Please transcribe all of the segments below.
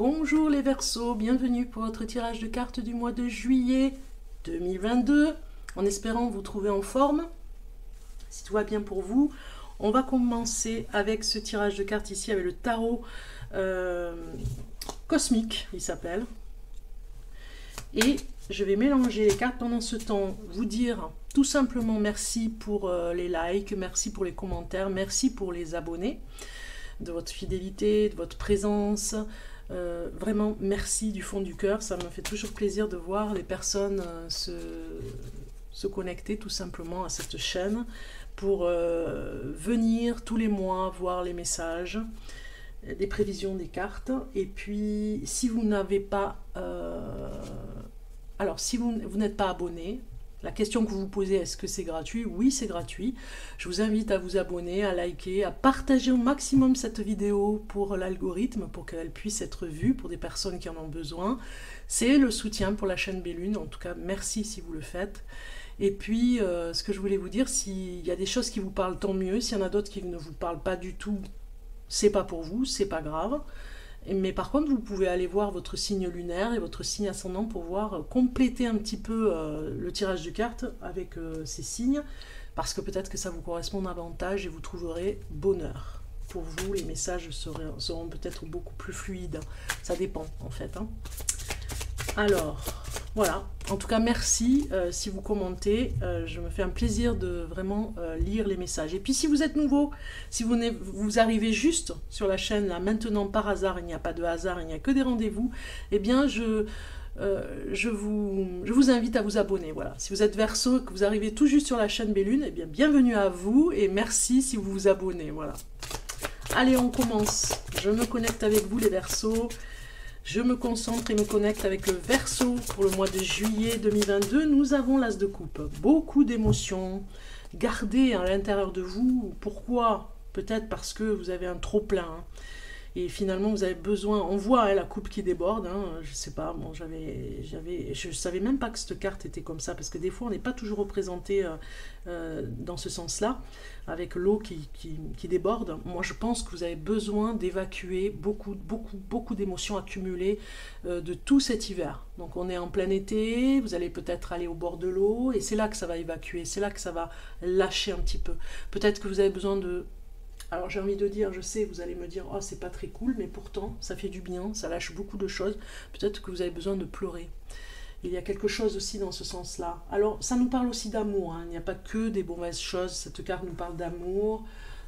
Bonjour les Verseaux, bienvenue pour votre tirage de cartes du mois de juillet 2022. En espérant vous trouver en forme, si tout va bien pour vous, on va commencer avec ce tirage de cartes ici avec le tarot cosmique, il s'appelle. Et je vais mélanger les cartes pendant ce temps, vous dire tout simplement merci pour les likes, merci pour les commentaires, merci pour les abonnés, de votre fidélité, de votre présence. Vraiment merci du fond du cœur, ça me fait toujours plaisir de voir les personnes se connecter tout simplement à cette chaîne pour venir tous les mois voir les messages, les prévisions des cartes. Et puis si vous n'avez pas alors si vous n'êtes pas abonné, la question que vous vous posez, est-ce que c'est gratuit? Oui, c'est gratuit. Je vous invite à vous abonner, à liker, à partager au maximum cette vidéo pour l'algorithme, pour qu'elle puisse être vue pour des personnes qui en ont besoin. C'est le soutien pour la chaîne Bellune. En tout cas, merci si vous le faites. Et puis, ce que je voulais vous dire, s'il y a des choses qui vous parlent, tant mieux. S'il y en a d'autres qui ne vous parlent pas du tout, c'est pas pour vous, c'est pas grave. Mais par contre, vous pouvez aller voir votre signe lunaire et votre signe ascendant pour voir compléter un petit peu le tirage de cartes avec ces signes, parce que peut-être que ça vous correspond davantage et vous trouverez bonheur. Pour vous, les messages seront peut-être beaucoup plus fluides. Ça dépend, en fait. Hein. Alors, voilà. En tout cas, merci si vous commentez. Je me fais un plaisir de vraiment lire les messages. Et puis, si vous êtes nouveau, si vous arrivez juste sur la chaîne, là, maintenant, par hasard, il n'y a pas de hasard, il n'y a que des rendez-vous, eh bien, je vous invite à vous abonner. Voilà. Si vous êtes Verseau et que vous arrivez tout juste sur la chaîne Bellune, eh bien, bienvenue à vous et merci si vous vous abonnez. Voilà. Allez, on commence. Je me connecte avec vous, les Verseaux. Je me concentre et me connecte avec le Verseau pour le mois de juillet 2022. Nous avons l'As de coupe. Beaucoup d'émotions gardées à l'intérieur de vous. Pourquoi? Peut-être parce que vous avez un trop-plein. Hein. Et finalement, vous avez besoin... On voit hein, la coupe qui déborde. Hein, je sais pas, bon, je savais même pas que cette carte était comme ça. Parce que des fois, on n'est pas toujours représenté dans ce sens-là, avec l'eau qui déborde. Moi, je pense que vous avez besoin d'évacuer beaucoup d'émotions accumulées de tout cet hiver. Donc, on est en plein été, vous allez peut-être aller au bord de l'eau, et c'est là que ça va évacuer, c'est là que ça va lâcher un petit peu. Peut-être que vous avez besoin de... Alors, j'ai envie de dire, je sais, vous allez me dire, oh, c'est pas très cool, mais pourtant, ça fait du bien, ça lâche beaucoup de choses. Peut-être que vous avez besoin de pleurer. Il y a quelque chose aussi dans ce sens-là. Alors, ça nous parle aussi d'amour. Hein. Il n'y a pas que des mauvaises choses. Cette carte nous parle d'amour,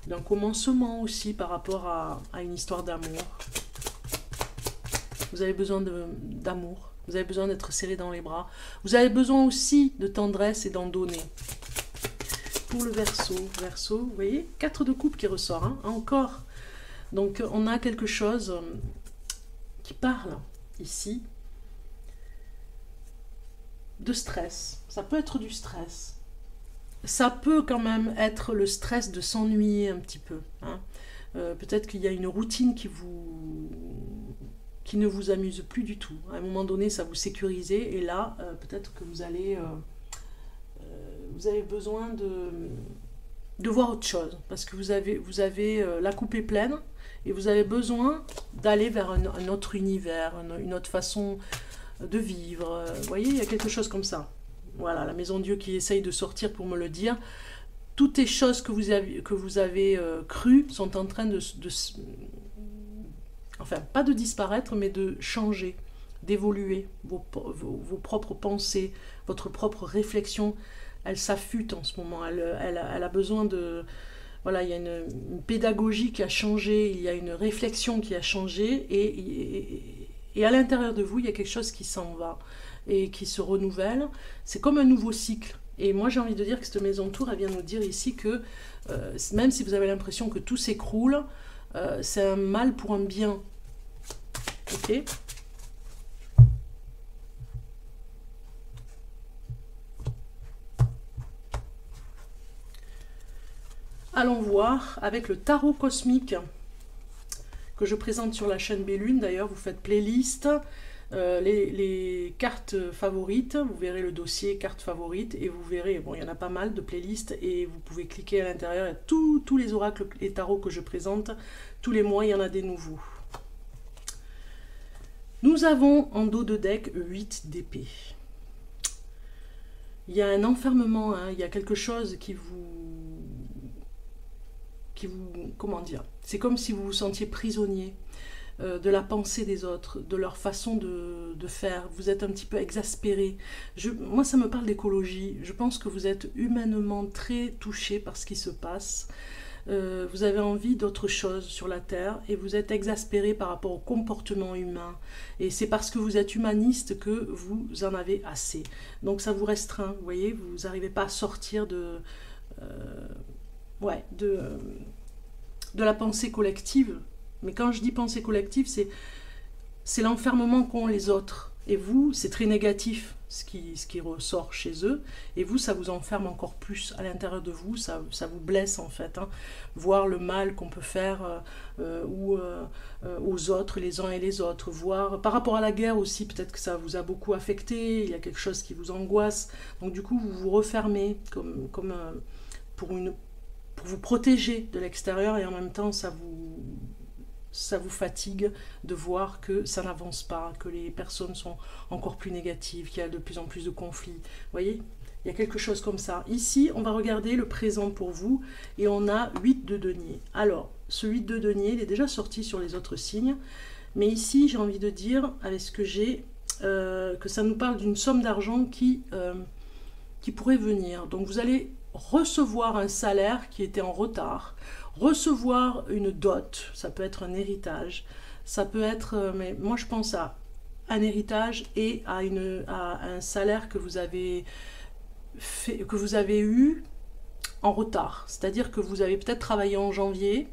d'un commencement aussi par rapport à une histoire d'amour. Vous avez besoin d'amour. Vous avez besoin d'être serré dans les bras. Vous avez besoin aussi de tendresse et d'en donner. Pour le Verseau, vous voyez, 4 de coupe qui ressort, hein, encore. Donc, on a quelque chose qui parle ici de stress. Ça peut être du stress. Ça peut quand même être le stress de s'ennuyer un petit peu. Hein. Peut-être qu'il y a une routine qui ne vous amuse plus du tout. À un moment donné, ça vous sécurise. Et là, peut-être que vous avez besoin de voir autre chose. Parce que vous avez la coupe est pleine et vous avez besoin d'aller vers un autre univers, une autre façon de vivre. Vous voyez, il y a quelque chose comme ça. Voilà, la Maison Dieu qui essaye de sortir pour me le dire. Toutes les choses que vous avez crues sont en train enfin, pas de disparaître, mais de changer, d'évoluer. Vos propres pensées, votre propre réflexion, elle s'affûte en ce moment. Elle a besoin de... Voilà, il y a une pédagogie qui a changé, il y a une réflexion qui a changé, et à l'intérieur de vous, il y a quelque chose qui s'en va et qui se renouvelle. C'est comme un nouveau cycle. Et moi, j'ai envie de dire que cette maison tour, elle vient nous dire ici que même si vous avez l'impression que tout s'écroule, c'est un mal pour un bien. Ok ? Allons voir avec le tarot cosmique que je présente sur la chaîne Bellune. D'ailleurs, vous faites playlist, les cartes favorites, vous verrez le dossier cartes favorites et vous verrez, bon, il y en a pas mal de playlists et vous pouvez cliquer à l'intérieur et tous les oracles et tarots que je présente, tous les mois, il y en a des nouveaux. Nous avons en dos de deck 8 d'épée. Il y a un enfermement, hein, il y a quelque chose qui vous... Comment dire? C'est comme si vous vous sentiez prisonnier de la pensée des autres, de leur façon de faire. Vous êtes un petit peu exaspéré. Moi, ça me parle d'écologie. Je pense que vous êtes humainement très touché par ce qui se passe. Vous avez envie d'autre chose sur la Terre et vous êtes exaspéré par rapport au comportement humain. Et c'est parce que vous êtes humaniste que vous en avez assez. Donc ça vous restreint, vous voyez, vous n'arrivez pas à sortir de la pensée collective. Mais quand je dis pensée collective, c'est l'enfermement qu'ont les autres. Et vous, c'est très négatif ce qui ressort chez eux. Et vous, ça vous enferme encore plus à l'intérieur de vous. Ça vous blesse en fait. Hein. Voir le mal qu'on peut faire aux autres, les uns et les autres. Voir, par rapport à la guerre aussi, peut-être que ça vous a beaucoup affecté. Il y a quelque chose qui vous angoisse. Donc du coup, vous vous refermez comme pour vous protéger de l'extérieur. Et en même temps, ça vous fatigue de voir que ça n'avance pas, que les personnes sont encore plus négatives, qu'il y a de plus en plus de conflits. Vous voyez, il y a quelque chose comme ça. Ici, on va regarder le présent pour vous, et on a 8 de denier. Alors, ce 8 de denier, il est déjà sorti sur les autres signes, mais ici, j'ai envie de dire, avec ce que j'ai, que ça nous parle d'une somme d'argent qui pourrait venir. Donc, vous allez recevoir un salaire qui était en retard, recevoir une dot, ça peut être un héritage, ça peut être, mais moi je pense à un héritage et à un salaire que vous avez eu en retard, c'est-à-dire que vous avez peut-être travaillé en janvier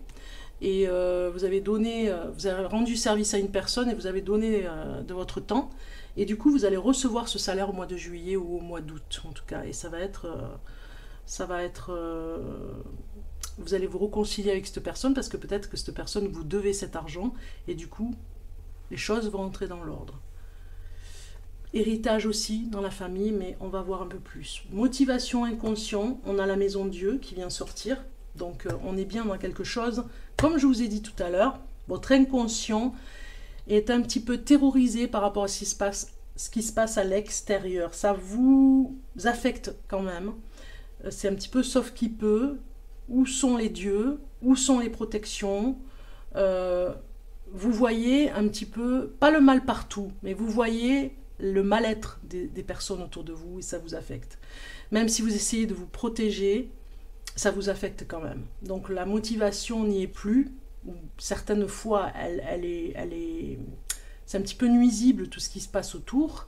et vous avez rendu service à une personne et vous avez donné de votre temps et du coup vous allez recevoir ce salaire au mois de juillet ou au mois d'août en tout cas, et ça va être vous allez vous réconcilier avec cette personne parce que peut-être que cette personne vous devait cet argent et du coup les choses vont entrer dans l'ordre. Héritage aussi dans la famille, mais on va voir un peu plus. Motivation inconscient, on a la maison Dieu qui vient sortir, donc on est bien dans quelque chose. Comme je vous ai dit tout à l'heure, votre inconscient est un petit peu terrorisé par rapport à ce qui se passe à l'extérieur. Ça vous affecte quand même. C'est un petit peu sauf qui peut. Où sont les dieux? Où sont les protections? Vous voyez un petit peu, pas le mal partout, mais vous voyez le mal-être des personnes autour de vous et ça vous affecte. Même si vous essayez de vous protéger, ça vous affecte quand même. Donc la motivation n'y est plus. Certaines fois, c'est un petit peu nuisible tout ce qui se passe autour.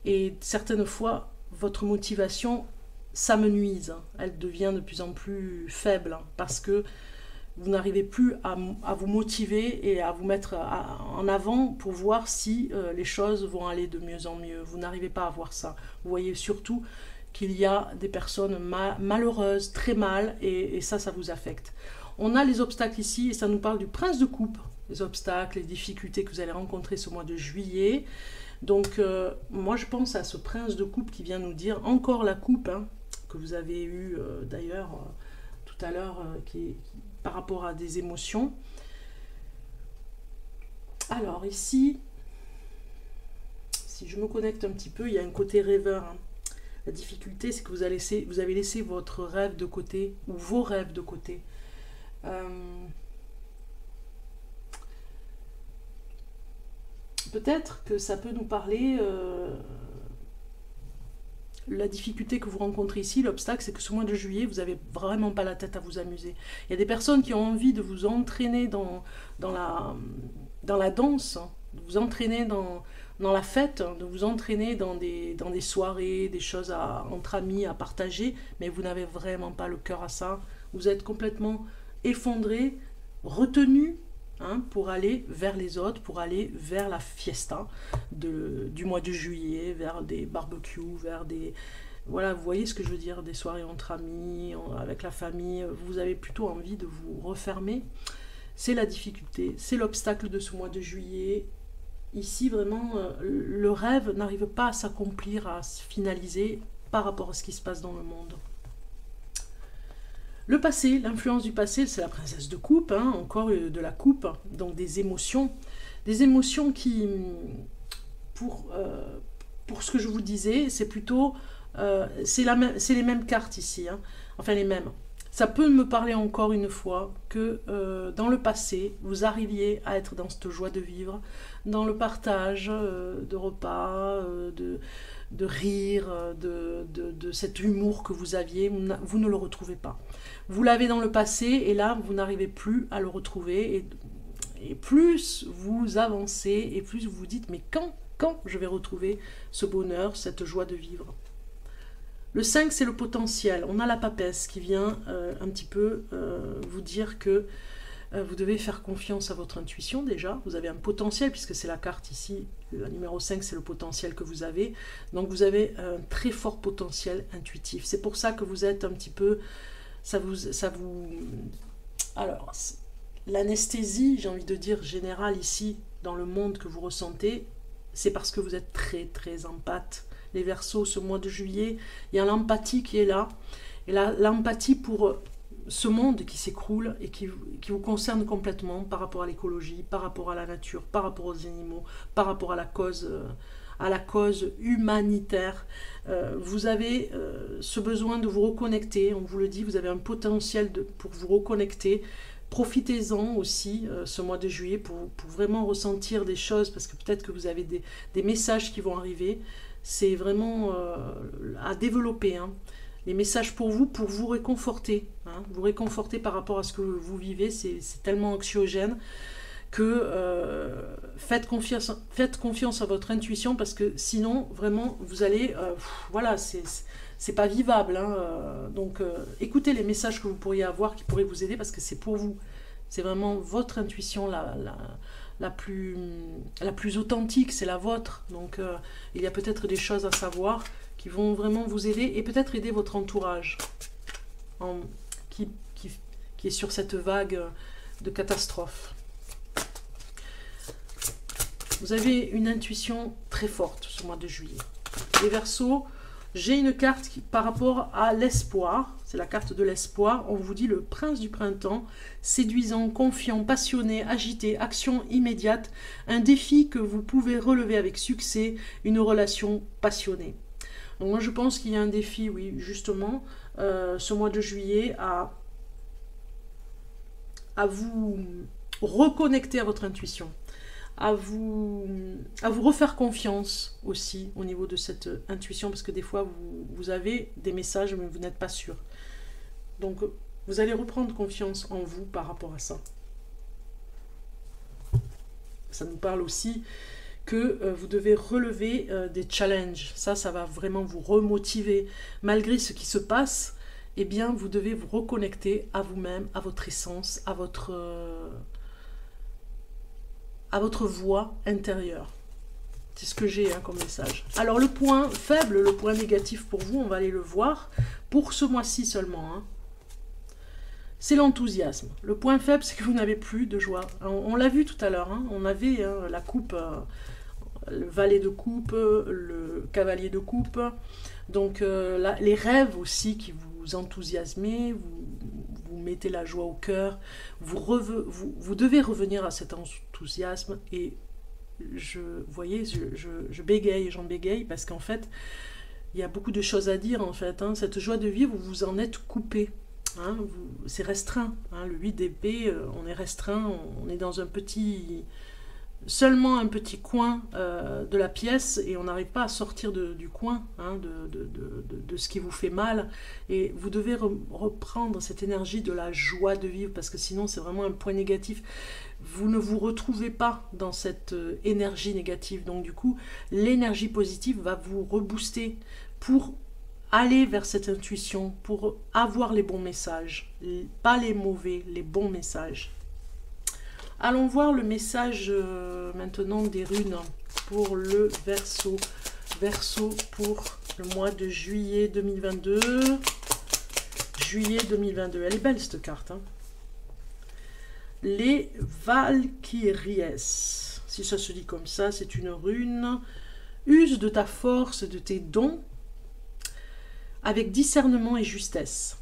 Et certaines fois, votre motivation ça me nuise, elle devient de plus en plus faible parce que vous n'arrivez plus à vous motiver et à vous mettre en avant pour voir si les choses vont aller de mieux en mieux. Vous n'arrivez pas à voir ça. Vous voyez surtout qu'il y a des personnes malheureuses, très mal, et ça vous affecte. On a les obstacles ici, et ça nous parle du prince de coupe, les obstacles, les difficultés que vous allez rencontrer ce mois de juillet. Donc, moi je pense à ce prince de coupe qui vient nous dire, encore la coupe, hein, que vous avez eu d'ailleurs tout à l'heure, par rapport à des émotions. Alors ici, si je me connecte un petit peu, il y a un côté rêveur. Hein. La difficulté, c'est que vous avez laissé votre rêve de côté, ou vos rêves de côté. Peut-être que ça peut nous parler... la difficulté que vous rencontrez ici, l'obstacle, c'est que ce mois de juillet, vous n'avez vraiment pas la tête à vous amuser. Il y a des personnes qui ont envie de vous entraîner dans la danse, de vous entraîner dans la fête, de vous entraîner dans des soirées, des choses entre amis à partager, mais vous n'avez vraiment pas le cœur à ça. Vous êtes complètement effondré, retenu, hein, pour aller vers les autres, pour aller vers la fiesta du mois de juillet, vers des barbecues, vers des... Voilà, vous voyez ce que je veux dire, des soirées entre amis, avec la famille. Vous avez plutôt envie de vous refermer. C'est la difficulté, c'est l'obstacle de ce mois de juillet. Ici, vraiment, le rêve n'arrive pas à s'accomplir, à se finaliser par rapport à ce qui se passe dans le monde. Le passé, l'influence du passé, c'est la princesse de coupe, hein, encore de la coupe, donc des émotions qui pour ce que je vous disais, c'est plutôt, c'est les mêmes cartes ici, hein. Enfin les mêmes. Ça peut me parler encore une fois que dans le passé, vous arriviez à être dans cette joie de vivre, dans le partage de repas, de rire, de cet humour que vous aviez, vous ne le retrouvez pas. Vous l'avez dans le passé et là, vous n'arrivez plus à le retrouver. Et plus vous avancez et plus vous vous dites, mais quand je vais retrouver ce bonheur, cette joie de vivre? Le 5, c'est le potentiel. On a la papesse qui vient un petit peu vous dire que vous devez faire confiance à votre intuition déjà. Vous avez un potentiel, puisque c'est la carte ici. Le numéro 5, c'est le potentiel que vous avez. Donc vous avez un très fort potentiel intuitif. C'est pour ça que vous êtes un petit peu... Alors, l'anesthésie, j'ai envie de dire, générale ici, dans le monde que vous ressentez, c'est parce que vous êtes très, très empathe. Les Verseaux, ce mois de juillet, il y a l'empathie qui est là. Et l'empathie pour ce monde qui s'écroule et qui vous concerne complètement par rapport à l'écologie, par rapport à la nature, par rapport aux animaux, par rapport à la cause humanitaire. Vous avez ce besoin de vous reconnecter, on vous le dit, vous avez un potentiel pour vous reconnecter. Profitez-en aussi ce mois de juillet pour vraiment ressentir des choses, parce que peut-être que vous avez des messages qui vont arriver. C'est vraiment à développer, hein. Les messages pour vous réconforter, hein, vous réconforter par rapport à ce que vous vivez, c'est tellement anxiogène que faites confiance à votre intuition, parce que sinon, vraiment, vous allez, voilà, c'est pas vivable, hein, donc écoutez les messages que vous pourriez avoir qui pourraient vous aider, parce que c'est pour vous, c'est vraiment votre intuition la plus authentique, c'est la vôtre. Donc il y a peut-être des choses à savoir qui vont vraiment vous aider, et peut-être aider votre entourage qui est sur cette vague de catastrophe. Vous avez une intuition très forte ce mois de juillet. Les Verseaux, j'ai une carte par rapport à l'espoir, c'est la carte de l'espoir. On vous dit le prince du printemps, séduisant, confiant, passionné, agité, action immédiate, un défi que vous pouvez relever avec succès, une relation passionnée. Donc moi je pense qu'il y a un défi, oui, justement, ce mois de juillet, à vous reconnecter à votre intuition, à vous refaire confiance aussi au niveau de cette intuition, parce que des fois vous avez des messages mais vous n'êtes pas sûr. Donc vous allez reprendre confiance en vous par rapport à ça. Ça nous parle aussi que vous devez relever des challenges. Ça va vraiment vous remotiver. Malgré ce qui se passe, eh bien vous devez vous reconnecter à vous-même, à votre essence, à votre voix intérieure. C'est ce que j'ai comme message. Alors le point faible, le point négatif pour vous, on va aller le voir pour ce mois-ci seulement, hein. C'est l'enthousiasme. Le point faible, c'est que vous n'avez plus de joie. On l'a vu tout à l'heure, hein. On avait la coupe, le valet de coupe, le cavalier de coupe. Donc les rêves aussi qui vous enthousiasmez, vous mettez la joie au cœur, vous devez revenir à cet enthousiasme. Et vous voyez, je bégaye, j'en bégaye, parce qu'en fait, il y a beaucoup de choses à dire en fait, hein. Cette joie de vivre, vous vous en êtes coupé, hein, c'est restreint, hein. Le 8 d'épée, on est restreint, on est dans seulement un petit coin de la pièce, et on n'arrive pas à sortir du coin, hein, de ce qui vous fait mal, et vous devez reprendre cette énergie de la joie de vivre, parce que sinon c'est vraiment un point négatif. Vous ne vous retrouvez pas dans cette énergie négative, donc du coup l'énergie positive va vous rebooster pour aller vers cette intuition, pour avoir les bons messages, pas les mauvais, les bons messages. Allons voir le message maintenant des runes pour le Verseau. Verseau pour le mois de juillet 2022. Juillet 2022. Elle est belle cette carte, hein. Les Valkyries. Si ça se dit comme ça, c'est une rune. Use de ta force, de tes dons, avec discernement et justesse.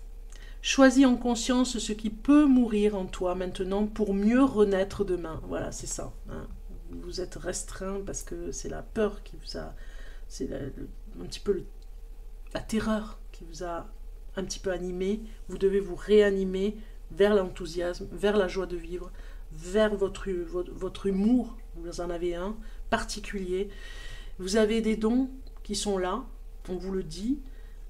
Choisis en conscience ce qui peut mourir en toi maintenant pour mieux renaître demain. Voilà, c'est ça, hein. vous êtes restreint parce que c'est la peur qui vous a... C'est un petit peu la terreur qui vous a un petit peu animé. Vous devez vous réanimer vers l'enthousiasme, vers la joie de vivre, vers votre humour. Vous en avez un particulier. Vous avez des dons qui sont là, on vous le dit.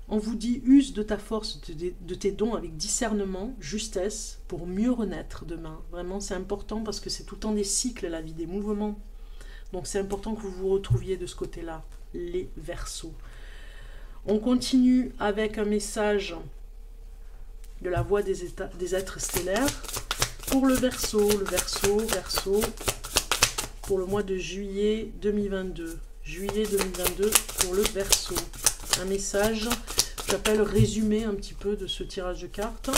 On vous dit, use de ta force, de tes dons avec discernement, justesse, pour mieux renaître demain. Vraiment, c'est important parce que c'est tout le temps des cycles, la vie, des mouvements. Donc c'est important que vous vous retrouviez de ce côté-là, les Verseaux. On continue avec un message de la voix des êtres stellaires. Pour le Verseau, pour le mois de juillet 2022. Juillet 2022 pour le Verseau. Un message, j'appelle résumé un petit peu de ce tirage de cartes.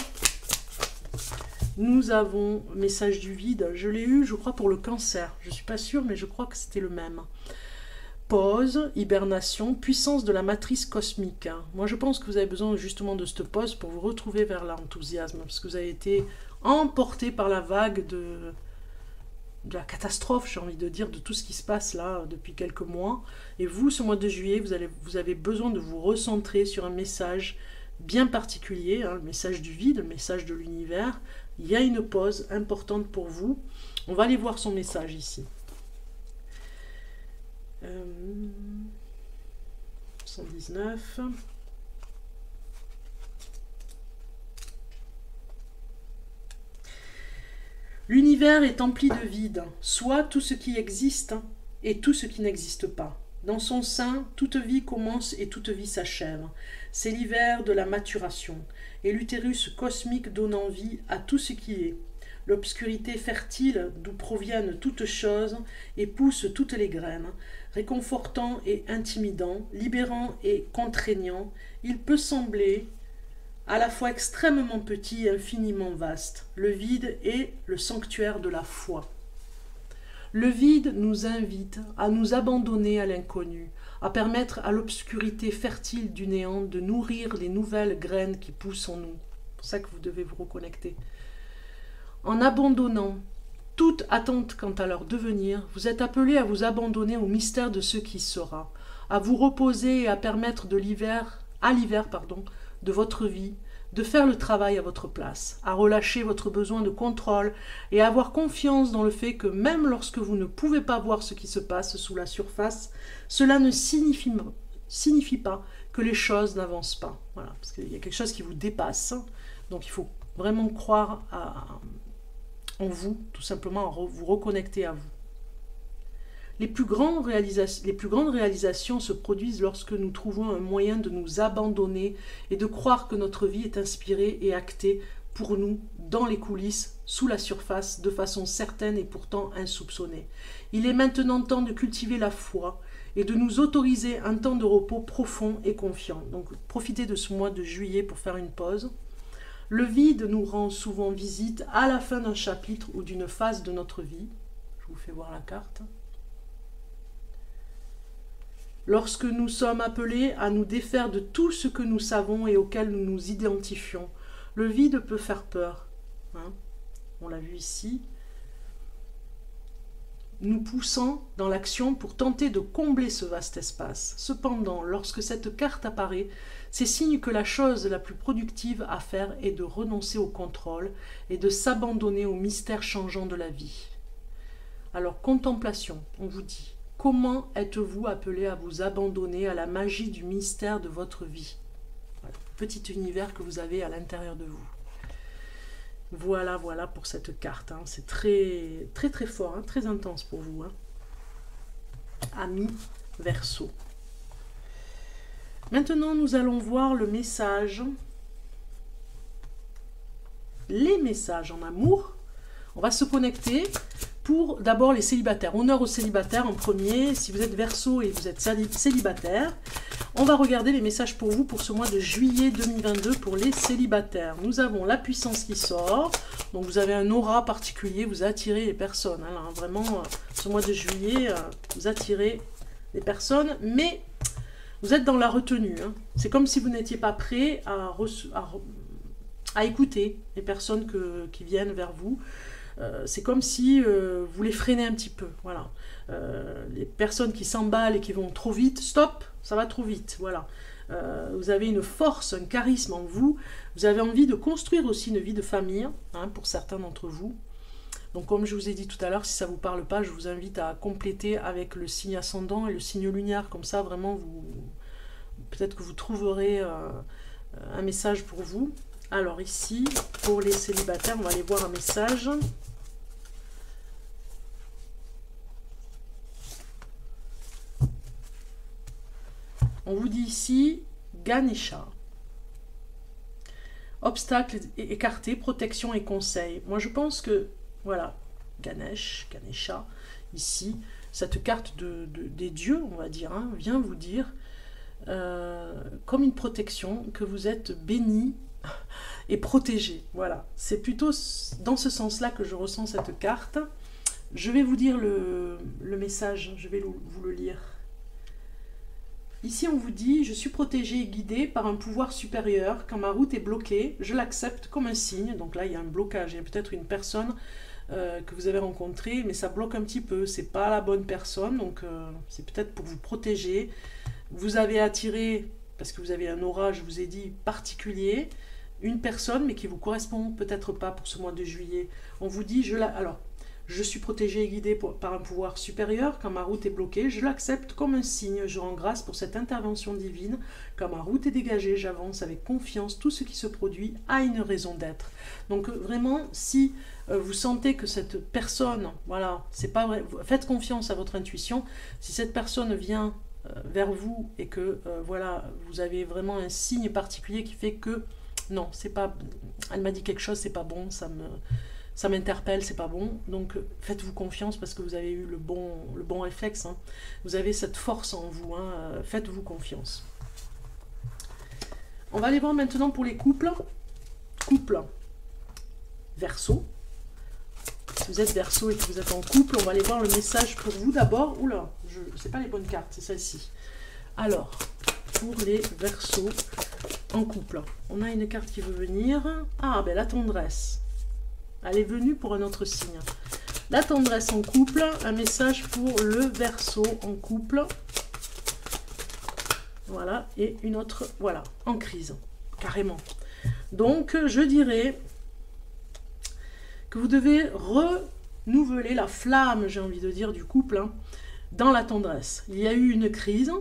Nous avons message du vide. Je l'ai eu, je crois, pour le Cancer. Je ne suis pas sûre, mais je crois que c'était le même. Pause, hibernation, puissance de la matrice cosmique. Moi, je pense que vous avez besoin justement de cette pause pour vous retrouver vers l'enthousiasme, parce que vous avez été emporté par la vague de la catastrophe, j'ai envie de dire, de tout ce qui se passe là depuis quelques mois. Et vous, ce mois de juillet, vous avez besoin de vous recentrer sur un message bien particulier, hein, le message du vide, le message de l'univers. Il y a une pause importante pour vous. On va aller voir son message ici. 119. L'univers est empli de vide, soit tout ce qui existe et tout ce qui n'existe pas. Dans son sein, toute vie commence et toute vie s'achève. C'est l'hiver de la maturation, et l'utérus cosmique donnant vie à tout ce qui est. L'obscurité fertile d'où proviennent toutes choses et pousse toutes les graines, réconfortant et intimidant, libérant et contraignant, il peut sembler à la fois extrêmement petit et infiniment vaste. Le vide est le sanctuaire de la foi. Le vide nous invite à nous abandonner à l'inconnu, à permettre à l'obscurité fertile du néant de nourrir les nouvelles graines qui poussent en nous. C'est pour ça que vous devez vous reconnecter. En abandonnant toute attente quant à leur devenir, vous êtes appelés à vous abandonner au mystère de ce qui sera, à vous reposer et à permettre à l'hiver de votre vie, de faire le travail à votre place, à relâcher votre besoin de contrôle et à avoir confiance dans le fait que même lorsque vous ne pouvez pas voir ce qui se passe sous la surface, cela ne signifie pas que les choses n'avancent pas. Voilà, parce qu'il y a quelque chose qui vous dépasse, donc il faut vraiment croire en vous, tout simplement, vous reconnecter à vous. Les plus grandes réalisations se produisent lorsque nous trouvons un moyen de nous abandonner et de croire que notre vie est inspirée et actée pour nous, dans les coulisses, sous la surface, de façon certaine et pourtant insoupçonnée. Il est maintenant temps de cultiver la foi et de nous autoriser un temps de repos profond et confiant. Donc profitez de ce mois de juillet pour faire une pause. Le vide nous rend souvent visite à la fin d'un chapitre ou d'une phase de notre vie. Je vous fais voir la carte. Lorsque nous sommes appelés à nous défaire de tout ce que nous savons et auquel nous nous identifions, le vide peut faire peur. Hein, on l'a vu ici. Nous poussant dans l'action pour tenter de combler ce vaste espace. Cependant, lorsque cette carte apparaît, c'est signe que la chose la plus productive à faire est de renoncer au contrôle et de s'abandonner au mystère changeant de la vie. Alors, contemplation, on vous dit. Comment êtes-vous appelé à vous abandonner à la magie du mystère de votre vie? Voilà, petit univers que vous avez à l'intérieur de vous. Voilà pour cette carte. Hein. C'est très, très, très fort, hein, très intense pour vous. Hein. Amis Verseau. Maintenant, nous allons voir le message. Les messages en amour. On va se connecter pour d'abord les célibataires. Honneur aux célibataires en premier. Si vous êtes Verseau et vous êtes célibataire, on va regarder les messages pour vous pour ce mois de juillet 2022 pour les célibataires. Nous avons la puissance qui sort. Donc vous avez un aura particulier, vous attirez les personnes. Hein, vraiment, ce mois de juillet, vous attirez les personnes, mais vous êtes dans la retenue. Hein. C'est comme si vous n'étiez pas prêt à écouter les personnes qui viennent vers vous. C'est comme si vous les freinez un petit peu. Voilà. les personnes qui s'emballent et qui vont trop vite, stop, ça va trop vite, voilà. Vous avez une force, un charisme en vous, vous avez envie de construire aussi une vie de famille, hein, pour certains d'entre vous. Donc comme je vous ai dit tout à l'heure, si ça ne vous parle pas, je vous invite à compléter avec le signe ascendant et le signe lunaire, comme ça vraiment peut-être que vous trouverez un message pour vous. Alors ici, pour les célibataires, on va aller voir un message. On vous dit ici, Ganesha. Obstacles écartés, protection et conseil. Moi, je pense que, voilà, Ganesha, ici, cette carte des dieux, on va dire, hein, vient vous dire, comme une protection, que vous êtes béni et protégé. Voilà, c'est plutôt dans ce sens-là que je ressens cette carte. Je vais vous dire le message, je vais vous le lire. Ici, on vous dit « Je suis protégé et guidé par un pouvoir supérieur. Quand ma route est bloquée, je l'accepte comme un signe. » Donc là, il y a un blocage. Il y a peut-être une personne que vous avez rencontrée, mais ça bloque un petit peu. C'est pas la bonne personne, donc c'est peut-être pour vous protéger. Vous avez attiré, parce que vous avez un aura, je vous ai dit, particulier, une personne, mais qui vous correspond peut-être pas pour ce mois de juillet. On vous dit « Alors, je suis protégé et guidé par un pouvoir supérieur. Quand ma route est bloquée, je l'accepte comme un signe. Je rends grâce pour cette intervention divine. Quand ma route est dégagée, j'avance avec confiance. Tout ce qui se produit a une raison d'être. » Donc vraiment, si vous sentez que cette personne, voilà, c'est pas vrai, faites confiance à votre intuition. Si cette personne vient vers vous et que voilà, vous avez vraiment un signe particulier qui fait que non, c'est pas, elle m'a dit quelque chose, c'est pas bon, ça m'interpelle, c'est pas bon, donc faites-vous confiance parce que vous avez eu le bon réflexe, hein. Vous avez cette force en vous, hein. Faites-vous confiance. On va aller voir maintenant pour les couples. Couple Verseau. Si vous êtes Verseau et que vous êtes en couple, on va aller voir le message pour vous d'abord. Oula, c'est pas les bonnes cartes, c'est celle-ci. Alors, pour les Verseaux en couple, on a une carte qui veut venir. Ah, ben la tendresse. Elle est venue pour un autre signe. La tendresse en couple, un message pour le Verseau en couple. Voilà, et une autre, voilà, en crise, carrément. Donc, je dirais que vous devez renouveler la flamme, j'ai envie de dire, du couple, hein, dans la tendresse. Il y a eu une crise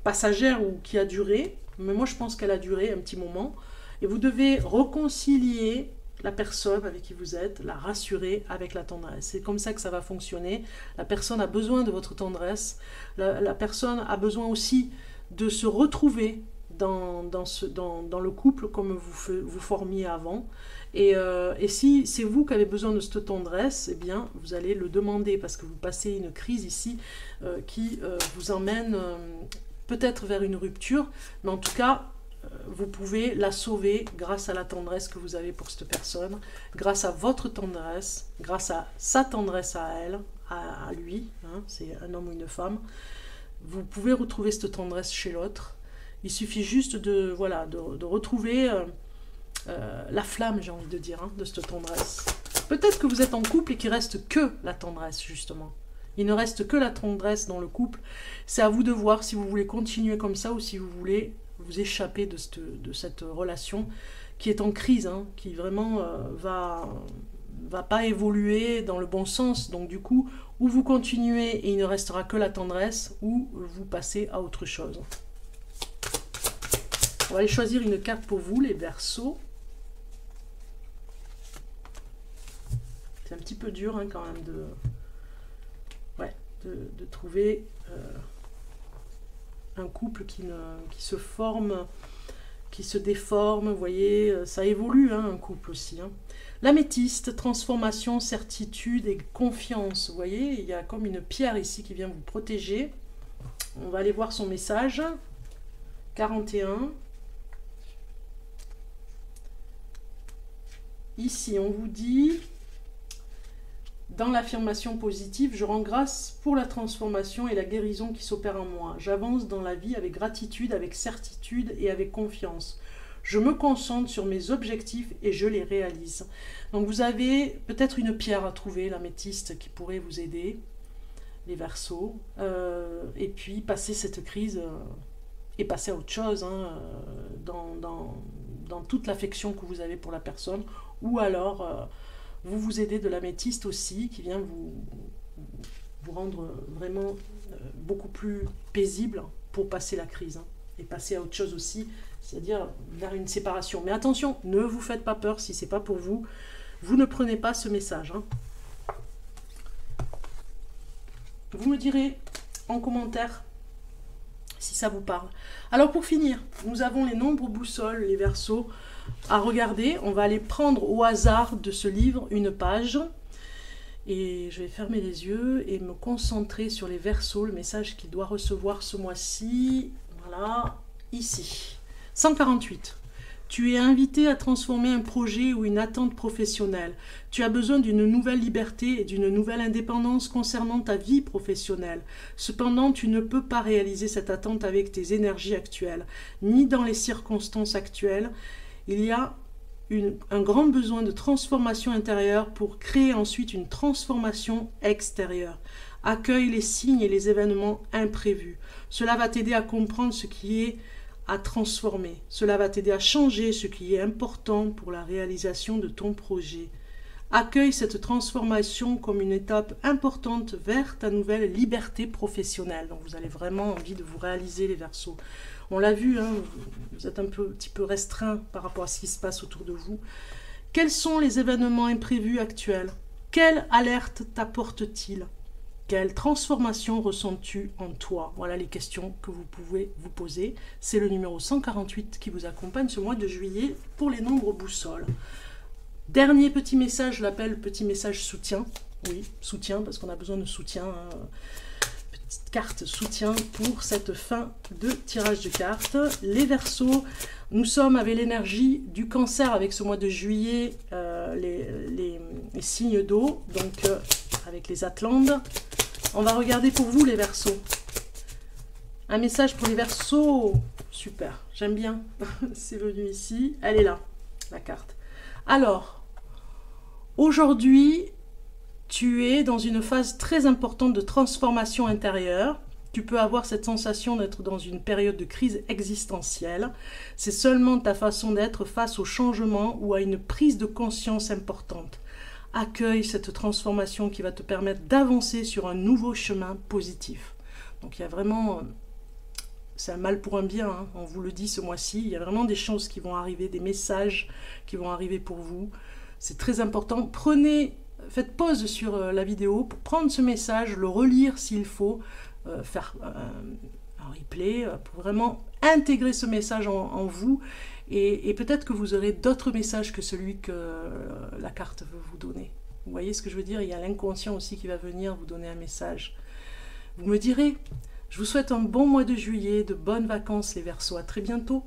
passagère ou qui a duré, mais moi je pense qu'elle a duré un petit moment, et vous devez réconcilier la personne avec qui vous êtes, la rassurer avec la tendresse. C'est comme ça que ça va fonctionner. La personne a besoin de votre tendresse. La personne a besoin aussi de se retrouver dans le couple comme vous formiez avant. Et si c'est vous qui avez besoin de cette tendresse, eh bien, vous allez le demander parce que vous passez une crise ici qui vous emmène peut-être vers une rupture, mais en tout cas, vous pouvez la sauver grâce à la tendresse que vous avez pour cette personne, grâce à votre tendresse, grâce à sa tendresse à elle, à lui, hein, c'est un homme ou une femme. Vous pouvez retrouver cette tendresse chez l'autre. Il suffit juste de retrouver la flamme, j'ai envie de dire, hein, de cette tendresse. Peut-être que vous êtes en couple et qu'il ne reste que la tendresse, justement. Il ne reste que la tendresse dans le couple. C'est à vous de voir si vous voulez continuer comme ça ou si vous voulez vous échapper de cette relation qui est en crise, hein, qui vraiment va pas évoluer dans le bon sens. Donc du coup, ou vous continuez et il ne restera que la tendresse, ou vous passez à autre chose. On va aller choisir une carte pour vous, les Verseaux. C'est un petit peu dur, hein, quand même de trouver un couple qui se forme, qui se déforme. Vous voyez, ça évolue, hein, un couple aussi, hein. L'améthyste, transformation, certitude et confiance. Vous voyez, il y a comme une pierre ici qui vient vous protéger. On va aller voir son message. 41. Ici, on vous dit, dans l'affirmation positive, je rends grâce pour la transformation et la guérison qui s'opère en moi. J'avance dans la vie avec gratitude, avec certitude et avec confiance. Je me concentre sur mes objectifs et je les réalise. Donc vous avez peut-être une pierre à trouver, l'améthyste, qui pourrait vous aider. les Verseaux, et puis passer cette crise et passer à autre chose, hein, dans toute l'affection que vous avez pour la personne, ou alors vous aidez de l'améthyste aussi, qui vient vous rendre vraiment beaucoup plus paisible pour passer la crise, hein, et passer à autre chose aussi, c'est-à-dire vers une séparation. Mais attention, ne vous faites pas peur si c'est pas pour vous, vous ne prenez pas ce message, hein. Vous me direz en commentaire si ça vous parle. Alors pour finir, nous avons les nombres boussoles, les Verseaux, à regarder. On va aller prendre au hasard de ce livre une page. Et je vais fermer les yeux et me concentrer sur les Verseaux, le message qu'il doit recevoir ce mois-ci. Voilà, ici. 148. Tu es invité à transformer un projet ou une attente professionnelle. Tu as besoin d'une nouvelle liberté et d'une nouvelle indépendance concernant ta vie professionnelle. Cependant, tu ne peux pas réaliser cette attente avec tes énergies actuelles, ni dans les circonstances actuelles. Il y a un grand besoin de transformation intérieure pour créer ensuite une transformation extérieure. Accueille les signes et les événements imprévus. Cela va t'aider à comprendre ce qui est à transformer. Cela va t'aider à changer ce qui est important pour la réalisation de ton projet. Accueille cette transformation comme une étape importante vers ta nouvelle liberté professionnelle. Donc vous avez vraiment envie de vous réaliser, les Verseaux. On l'a vu, hein, vous êtes un petit peu restreint par rapport à ce qui se passe autour de vous. Quels sont les événements imprévus actuels? Quelle alerte t'apporte-t-il? Quelle transformation ressens-tu en toi? Voilà les questions que vous pouvez vous poser. C'est le numéro 148 qui vous accompagne ce mois de juillet pour les nombres boussoles. Dernier petit message, je l'appelle petit message soutien. Oui, soutien, parce qu'on a besoin de soutien. Hein. Petite carte soutien pour cette fin de tirage de cartes. Les Verseaux, nous sommes avec l'énergie du Cancer avec ce mois de juillet, les signes d'eau, donc avec les Atlantes. On va regarder pour vous les Verseaux. Un message pour les Verseaux. Super, j'aime bien. C'est venu ici. Elle est là, la carte. Alors, aujourd'hui, tu es dans une phase très importante de transformation intérieure. Tu peux avoir cette sensation d'être dans une période de crise existentielle. C'est seulement ta façon d'être face au changement ou à une prise de conscience importante. Accueille cette transformation qui va te permettre d'avancer sur un nouveau chemin positif. Donc il y a vraiment, c'est un mal pour un bien, hein, on vous le dit ce mois-ci, il y a vraiment des choses qui vont arriver, des messages qui vont arriver pour vous. C'est très important. Faites pause sur la vidéo pour prendre ce message, le relire s'il faut, faire un replay, pour vraiment intégrer ce message en vous. Et peut-être que vous aurez d'autres messages que celui que la carte veut vous donner. Vous voyez ce que je veux dire? Il y a l'inconscient aussi qui va venir vous donner un message. Vous me direz, je vous souhaite un bon mois de juillet, de bonnes vacances les Verseaux. À très bientôt.